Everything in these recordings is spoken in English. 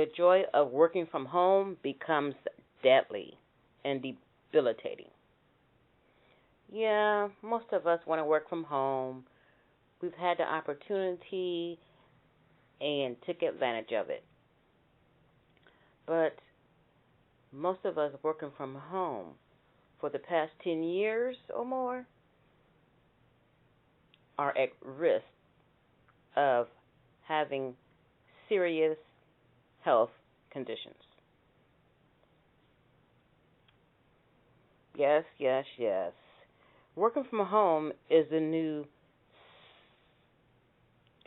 the joy of working from home becomes deadly and debilitating. Yeah, most of us want to work from home. We've had the opportunity and took advantage of it. But most of us working from home for the past 10 years or more are at risk of having serious health conditions. Yes, yes, yes. Working from home is the new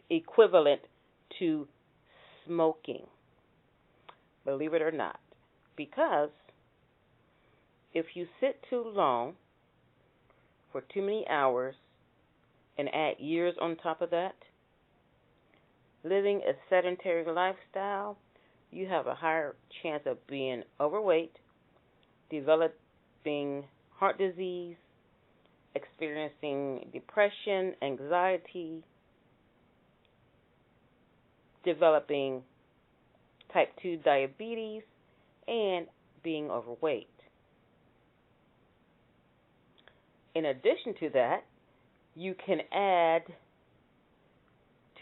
equivalent to smoking, believe it or not. Because if you sit too long for too many hours and add years on top of that, living a sedentary lifestyle, you have a higher chance of being overweight, developing heart disease, experiencing depression, anxiety, developing type 2 diabetes, and being overweight. In addition to that, you can add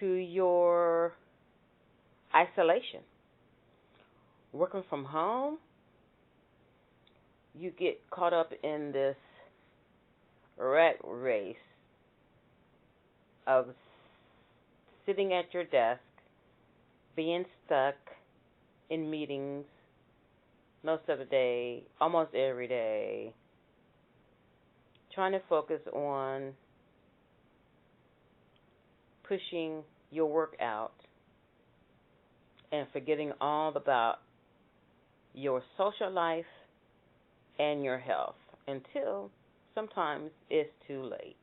to your isolation. Working from home, you get caught up in this rat race of sitting at your desk, being stuck in meetings most of the day, almost every day, trying to focus on pushing your work out and forgetting all about your social life and your health until sometimes it's too late.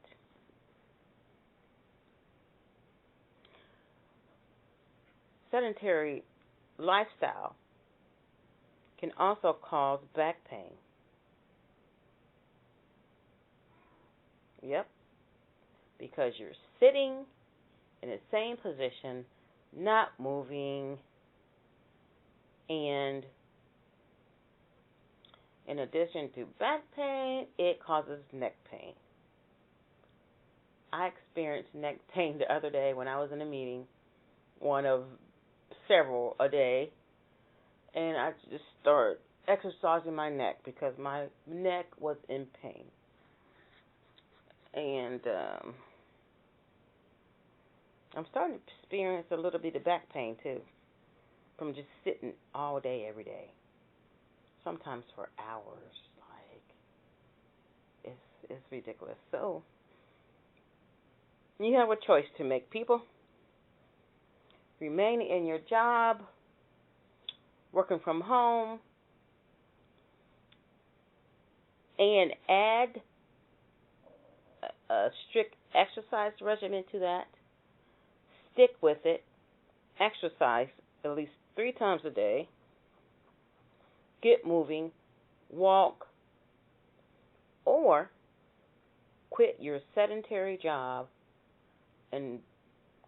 Sedentary lifestyle can also cause back pain. Yep, because you're sitting in the same position, not moving, and in addition to back pain, it causes neck pain. I experienced neck pain the other day when I was in a meeting, one of several a day, and I just started exercising my neck because my neck was in pain. And I'm starting to experience a little bit of back pain too from just sitting all day, every day, sometimes for hours. Like it's ridiculous. So you have a choice to make, people. Remain in your job, working from home, and add a strict exercise regimen to that. Stick with it. Exercise at least 3 times a day. Get moving. Walk. Or quit your sedentary job and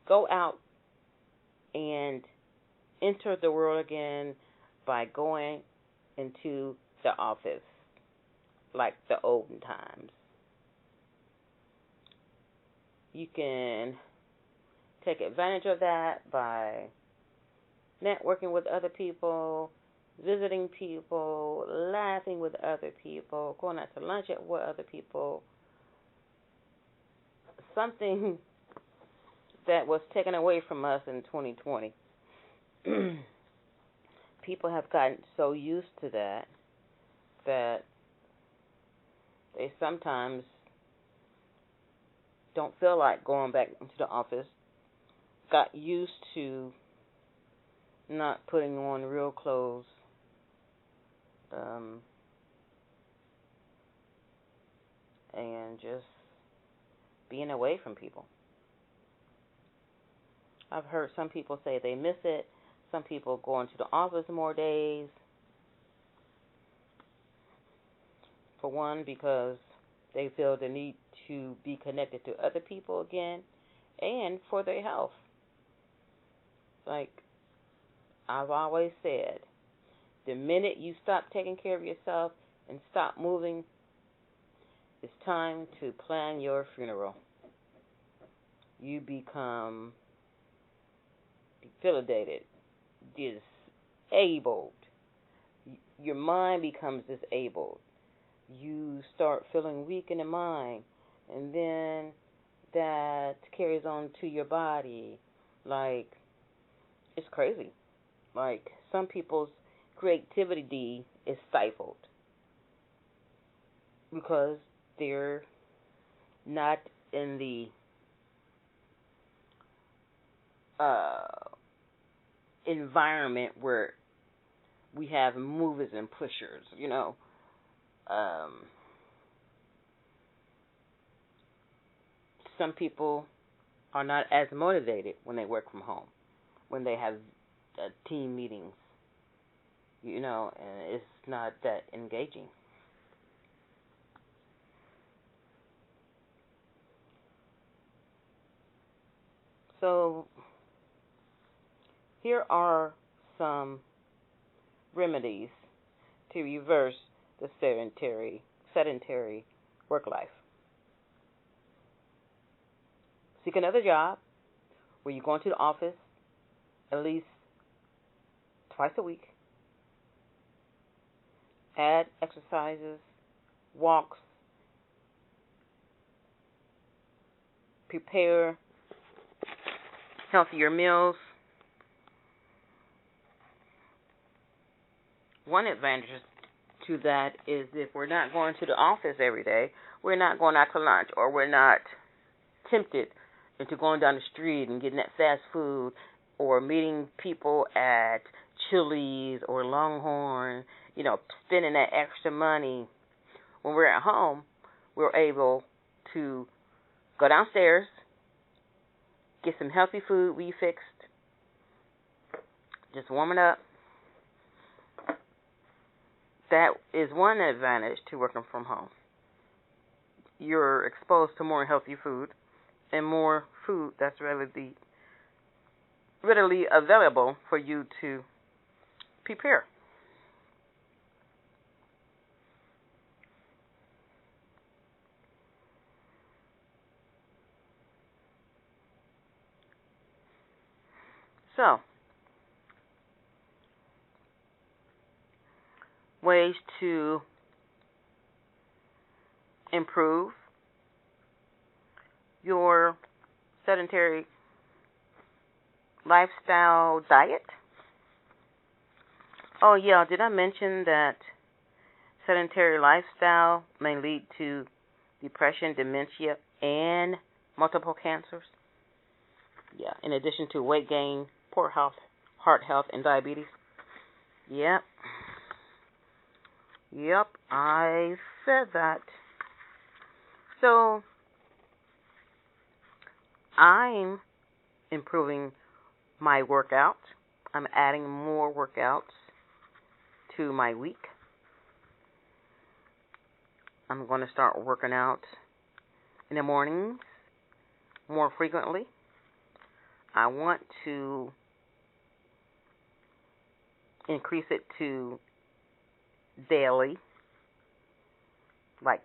go out and enter the world again by going into the office like the olden times. You can take advantage of that by networking with other people, visiting people, laughing with other people, going out to lunch with other people. Something that was taken away from us in 2020. People have gotten so used to that they sometimes don't feel like going back into the office. Got used to not putting on real clothes. And just being away from people. I've heard some people say they miss it. Some people go into the office more days. For one, because they feel the need to be connected to other people again, and for their health. Like, I've always said, the minute you stop taking care of yourself and stop moving, it's time to plan your funeral. You become debilitated, disabled. Your mind becomes disabled. You start feeling weak in the mind, and then that carries on to your body. Like, it's crazy. Like, some people's creativity is stifled because they're not in the environment where we have movers and pushers, Some people are not as motivated when they work from home, when they have team meetings, and it's not that engaging. So here are some remedies to reverse the sedentary work life. Seek another job where you're going to the office at least twice a week. Add exercises, walks, prepare healthier meals. One advantage to that is if we're not going to the office every day, we're not going out to lunch, or we're not tempted into going down the street and getting that fast food, or meeting people at Chili's or Longhorn, spending that extra money. When we're at home, we're able to go downstairs, get some healthy food we fixed, just warm it up. That is one advantage to working from home. You're exposed to more healthy food and more food that's readily available for you to prepare. So, ways to improve your sedentary lifestyle diet. Oh yeah, did I mention that sedentary lifestyle may lead to depression, dementia, and multiple cancers? Yeah, in addition to weight gain, poor health, heart health, and diabetes. Yep, I said that. So, I'm improving my workouts. I'm adding more workouts to my week. I'm going to start working out in the mornings more frequently. I want to increase it to daily, like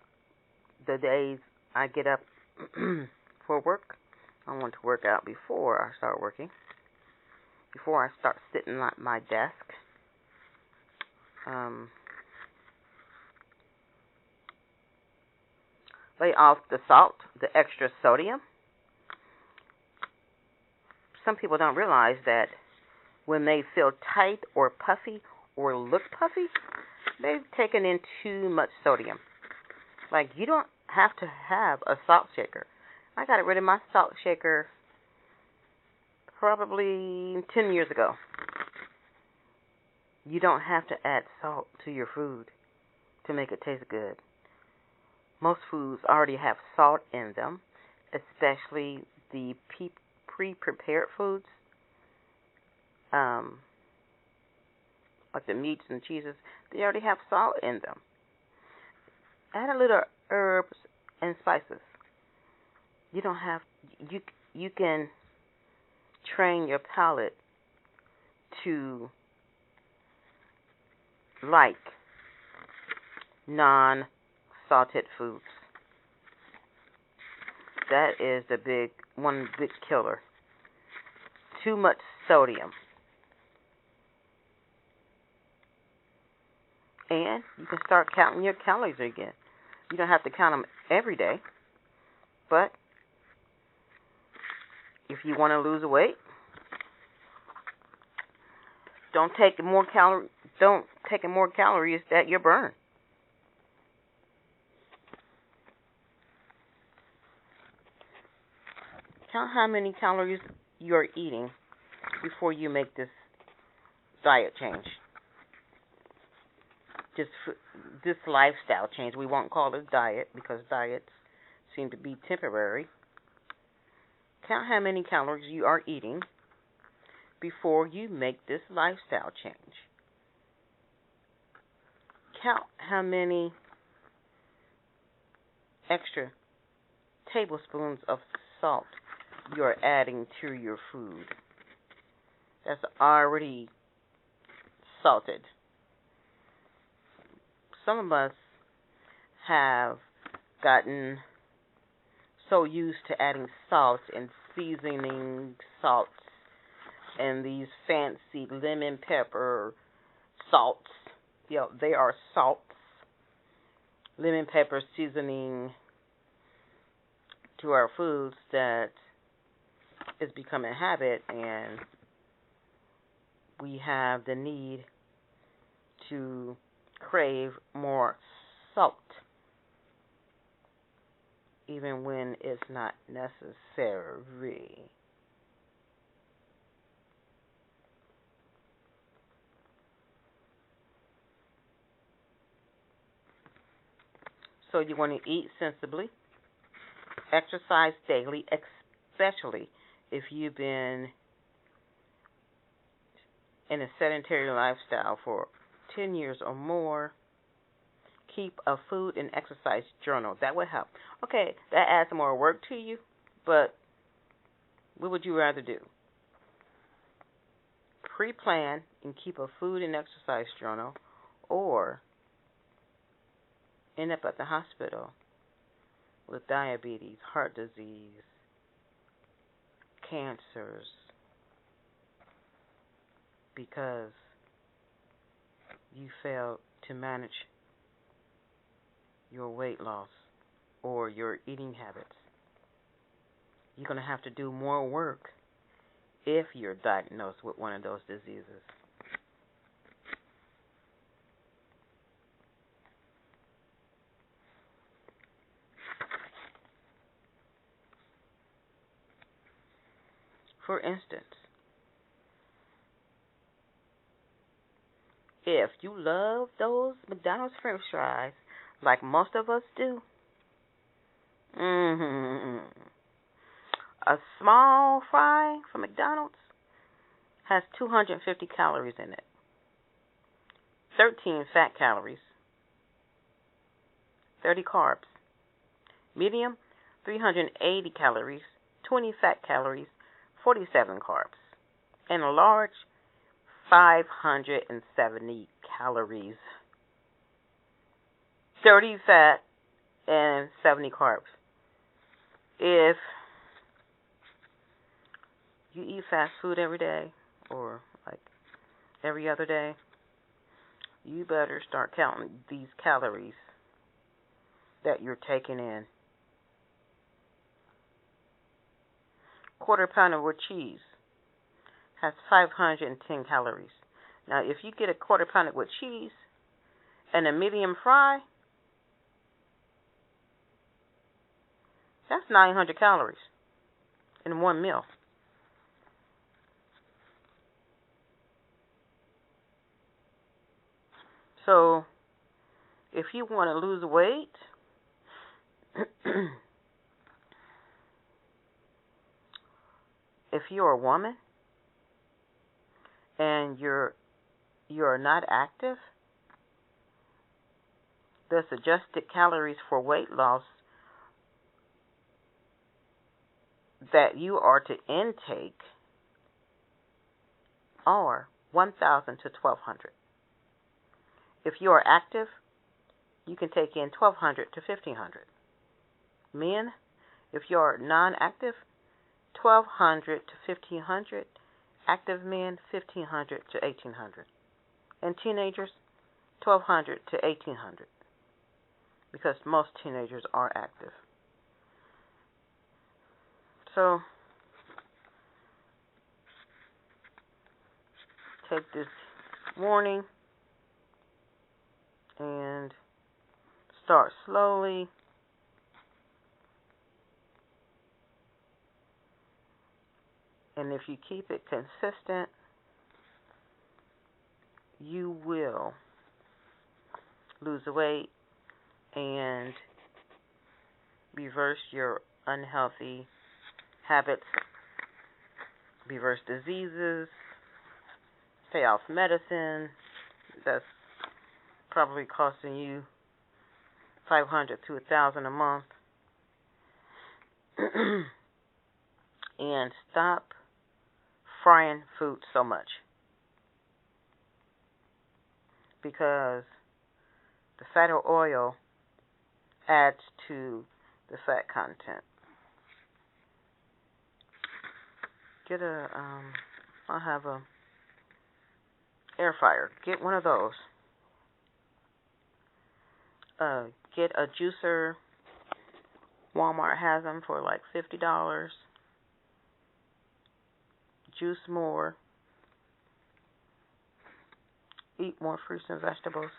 the days I get up for work. I want to work out before I start working, before I start sitting at my desk. Lay off the salt, the extra sodium. Some people don't realize that when they feel tight or puffy or look puffy, they've taken in too much sodium. Like, you don't have to have a salt shaker. I got rid of my salt shaker probably 10 years ago. You don't have to add salt to your food to make it taste good. Most foods already have salt in them, especially the pre-prepared foods, like the meats and cheeses. They already have salt in them. Add a little herbs and spices. You don't have, you can train your palate to like non-salted foods. That is the one big killer. Too much sodium. And you can start counting your calories again. You don't have to count them every day, but if you want to lose weight, don't take more calories that you burn. Count how many calories you're eating before you make this diet change. This lifestyle change. We won't call it diet because diets seem to be temporary. Count how many calories you are eating before you make this lifestyle change. Count how many extra tablespoons of salt you're adding to your food that's already salted. Some of us have gotten so used to adding salt and seasoning salts and these fancy lemon pepper salts. They are salts. Lemon pepper seasoning to our foods that is becoming a habit, and we have the need to crave more salt, even when it's not necessary. So you want to eat sensibly, exercise daily, especially if you've been in a sedentary lifestyle for 10 years or more. Keep a food and exercise journal. That would help. Okay, that adds more work to you, but what would you rather do? Pre-plan and keep a food and exercise journal, or end up at the hospital with diabetes, heart disease, cancers, because you failed to manage your weight loss or your eating habits. You're going to have to do more work if you're diagnosed with one of those diseases. For instance, if you love those McDonald's French fries like most of us do, a small fry from McDonald's has 250 calories in it, 13 fat calories, 30 carbs. Medium, 380 calories, 20 fat calories, 47 carbs. And a large, 570 calories, 30 fat, and 70 carbs. If you eat fast food every day, or like every other day, you better start counting these calories that you're taking in. Quarter pounder with cheese has 510 calories. Now, if you get a quarter pounder with cheese and a medium fry, that's 900 calories in one meal. So, if you want to lose weight, if you're a woman and you're not active, the suggested calories for weight loss that you are to intake are 1,000 to 1,200. If you are active, you can take in 1,200 to 1,500. Men, if you are non-active, 1,200 to 1,500. Active men, 1,500 to 1,800. And teenagers, 1,200 to 1,800. Because most teenagers are active. So, take this warning and start slowly. And if you keep it consistent, you will lose weight and reverse your unhealthy habits, reverse diseases, stay off medicine that's probably costing you $500 to $1,000 a month, and stop frying food so much, because the fat or oil adds to the fat content. I'll have a air fryer. Get one of those. Get a juicer. Walmart has them for like $50. Juice more. Eat more fruits and vegetables.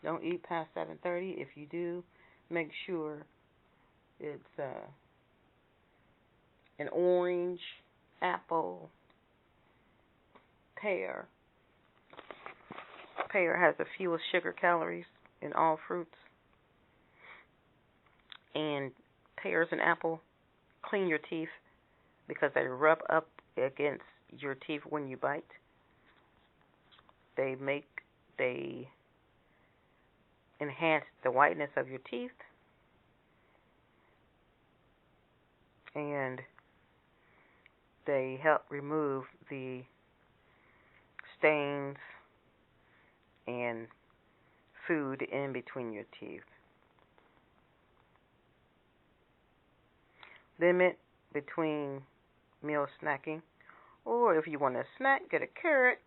Don't eat past 7:30. If you do, make sure it's an orange, apple, pear. Pear has the fewest sugar calories in all fruits. And pears and apple clean your teeth because they rub up against your teeth when you bite. They enhance the whiteness of your teeth, and they help remove the stains and food in between your teeth. Limit between meal snacking, or if you want to snack, get a carrot.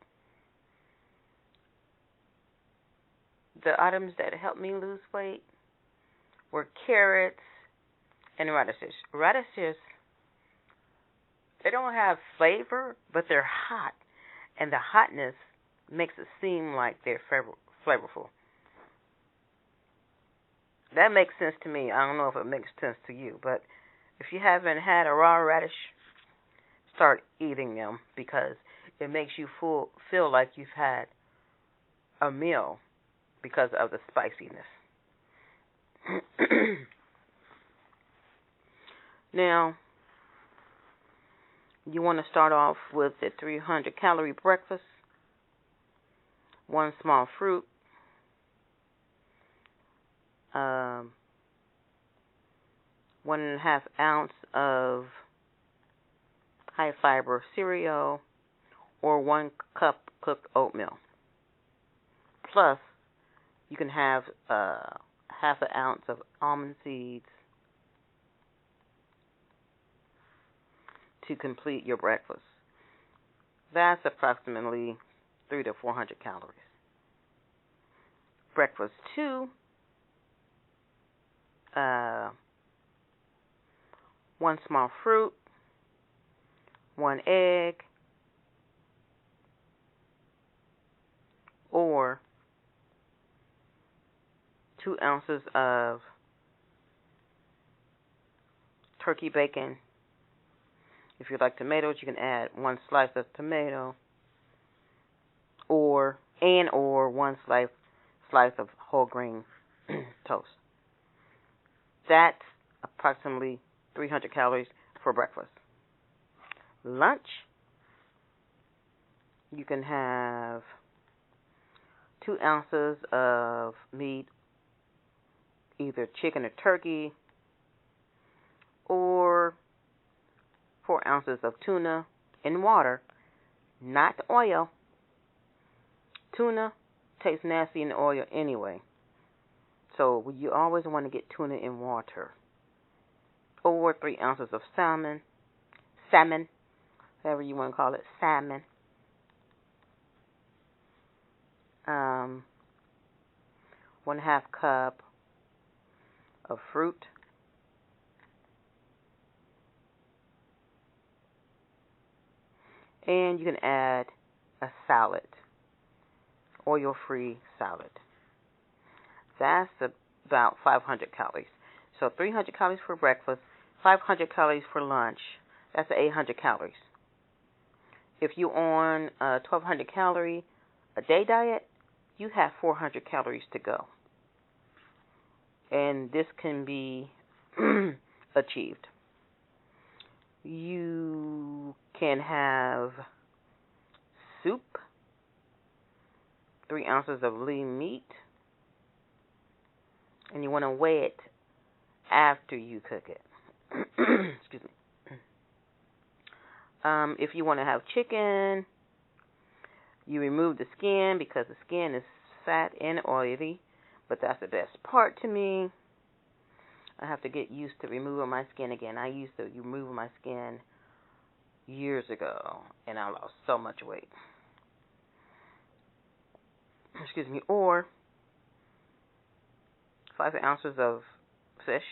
The items that helped me lose weight were carrots and radishes. Radishes, they don't have flavor, but they're hot, and the hotness makes it seem like they're flavorful. That makes sense to me. I don't know if it makes sense to you, but if you haven't had a raw radish, start eating them because it makes you feel like you've had a meal because of the spiciness. Now, you want to start off with a 300-calorie breakfast, 1 small fruit, 1.5 ounce of high-fiber cereal, or 1 cup cooked oatmeal. Plus, you can have 1/2 ounce of almond seeds to complete your breakfast. That's approximately 300 to 400 calories. Breakfast 2, 1 small fruit, 1 egg, or 2 ounces of turkey bacon. If you like tomatoes, you can add 1 slice of tomato, or 1 slice of whole grain toast. That's approximately 300 calories for breakfast. Lunch, you can have 2 ounces of meat, either chicken or turkey, or 4 ounces of tuna, in water, not oil. Tuna tastes nasty in oil anyway. So you always want to get tuna in water. Or 3 ounces of salmon, whatever you want to call it, salmon. 1/2 cup of fruit. And you can add a salad, oil-free salad. That's about 500 calories. So 300 calories for breakfast, 500 calories for lunch. That's 800 calories. If you're on a 1,200 calorie a day diet, you have 400 calories to go. And this can be achieved. You can have soup, 3 ounces of lean meat, and you want to weigh it after you cook it. Excuse me. If you want to have chicken, you remove the skin because the skin is fat and oily, but that's the best part to me. I have to get used to removing my skin again. I used to remove my skin years ago, and I lost so much weight. Excuse me. Or 5 ounces of fish,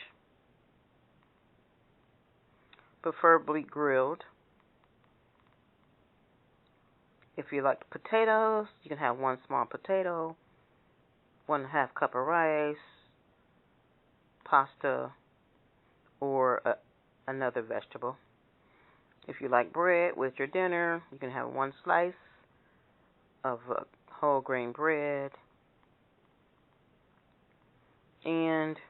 preferably grilled. If you like potatoes, you can have 1 small potato, 1/2 cup of rice, pasta, or another vegetable. If you like bread with your dinner, you can have 1 slice of whole grain bread. And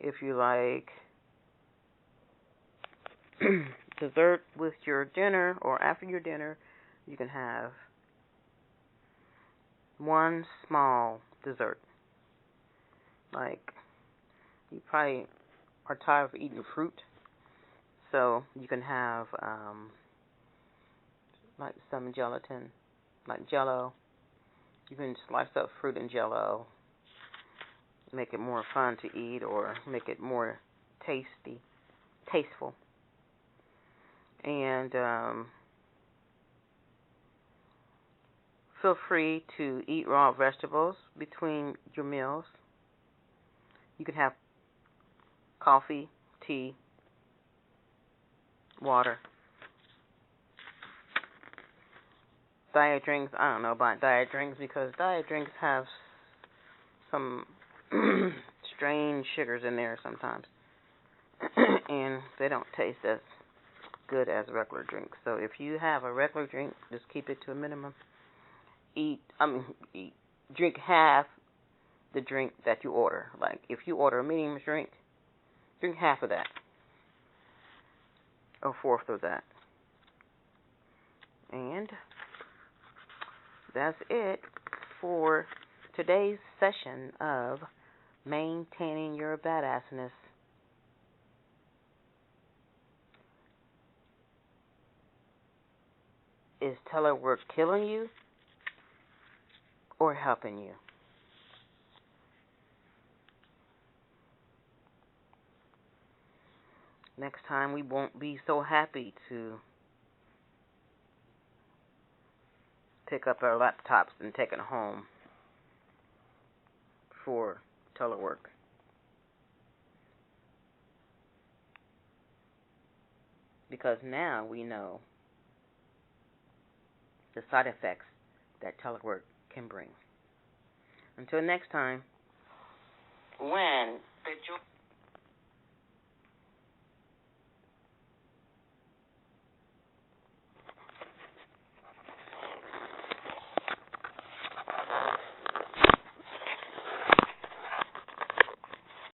if you like dessert with your dinner or after your dinner, you can have 1 small dessert. Like, you probably are tired of eating fruit, so you can have like some gelatin, like Jello. You can slice up fruit in Jello, make it more fun to eat, or make it more tasteful. And feel free to eat raw vegetables between your meals. You can have coffee, tea, water. Diet drinks, I don't know about diet drinks because diet drinks have some strange sugars in there sometimes. And they don't taste as good as regular drinks. So if you have a regular drink, just keep it to a minimum. Drink half the drink that you order. Like, if you order a medium drink half of that, or 1/4 of that. And that's it for today's session of Maintaining Your Badassness. Is telework killing you or helping you? Next time we won't be so happy to pick up our laptops and take it home for telework. Because now we know the side effects that telework can bring. Until next time. When the